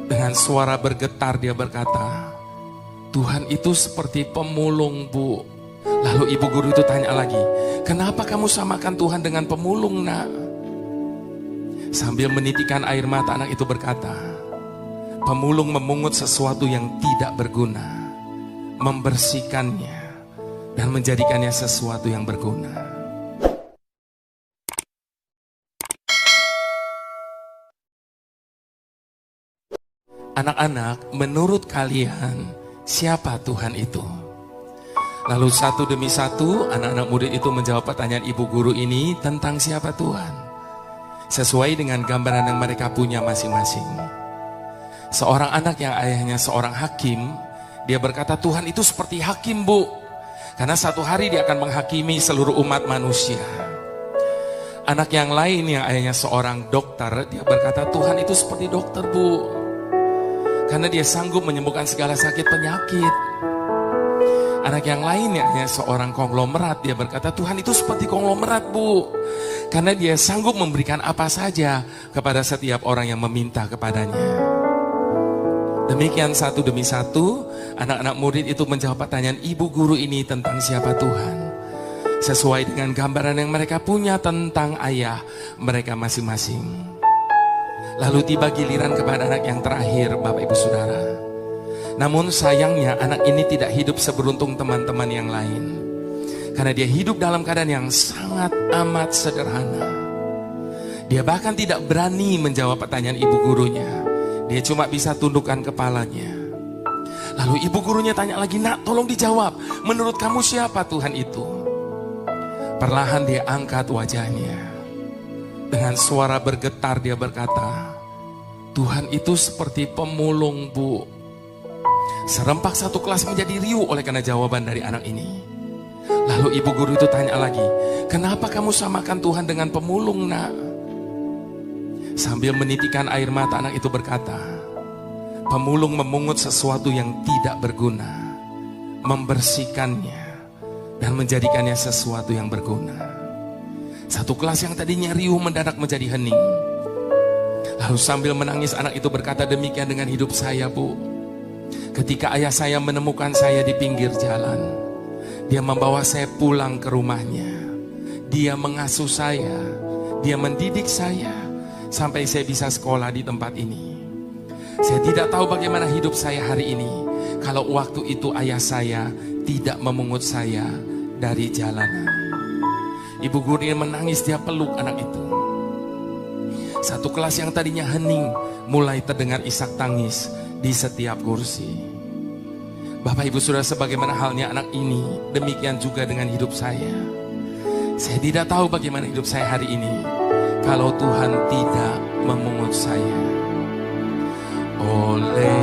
Dengan suara bergetar dia berkata, Tuhan itu seperti pemulung, Bu. Lalu ibu guru itu tanya lagi, kenapa kamu samakan Tuhan dengan pemulung, nak? Sambil menitikan air mata, anak itu berkata, pemulung memungut sesuatu yang tidak berguna, membersihkannya, dan menjadikannya sesuatu yang berguna. Anak-anak, menurut kalian, siapa Tuhan itu? Lalu satu demi satu, anak-anak murid itu menjawab pertanyaan ibu guru ini tentang siapa Tuhan, sesuai dengan gambaran yang mereka punya masing-masing. Seorang anak yang ayahnya seorang hakim, dia berkata Tuhan itu seperti hakim, Bu, karena satu hari dia akan menghakimi seluruh umat manusia. Anak yang lain yang ayahnya seorang dokter, dia berkata Tuhan itu seperti dokter, Bu, karena dia sanggup menyembuhkan segala sakit penyakit. Anak yang lainnya hanya seorang konglomerat, dia berkata Tuhan itu seperti konglomerat, Bu, karena dia sanggup memberikan apa saja kepada setiap orang yang meminta kepadanya. Demikian satu demi satu, anak-anak murid itu menjawab pertanyaan ibu guru ini tentang siapa Tuhan, sesuai dengan gambaran yang mereka punya tentang ayah mereka masing-masing. Lalu tiba giliran kepada anak yang terakhir, Bapak Ibu Saudara. Namun sayangnya anak ini tidak hidup seberuntung teman-teman yang lain, karena dia hidup dalam keadaan yang sangat amat sederhana. Dia bahkan tidak berani menjawab pertanyaan ibu gurunya. Dia cuma bisa tundukkan kepalanya. Lalu ibu gurunya tanya lagi, nak, tolong dijawab, menurut kamu siapa Tuhan itu? Perlahan dia angkat wajahnya. Dengan suara bergetar dia berkata, Tuhan itu seperti pemulung, Bu. Serempak satu kelas menjadi riuh oleh karena jawaban dari anak ini. Lalu ibu guru itu tanya lagi, kenapa kamu samakan Tuhan dengan pemulung, nak? Sambil menitikan air mata, anak itu berkata, pemulung memungut sesuatu yang tidak berguna, membersihkannya, dan menjadikannya sesuatu yang berguna. Satu kelas yang tadinya riuh mendadak menjadi hening. Lalu sambil menangis anak itu berkata, demikian dengan hidup saya, Bu. Ketika ayah saya menemukan saya di pinggir jalan, dia membawa saya pulang ke rumahnya. Dia mengasuh saya, dia mendidik saya, sampai saya bisa sekolah di tempat ini. Saya tidak tahu bagaimana hidup saya hari ini kalau waktu itu ayah saya tidak memungut saya dari jalanan. Ibu guru ini menangis, dia peluk anak itu. Satu kelas yang tadinya hening mulai terdengar isak tangis di setiap kursi. Bapak Ibu Saudara, sebagaimana halnya anak ini, demikian juga dengan hidup saya. Saya tidak tahu bagaimana hidup saya hari ini kalau Tuhan tidak memungut saya. Oleh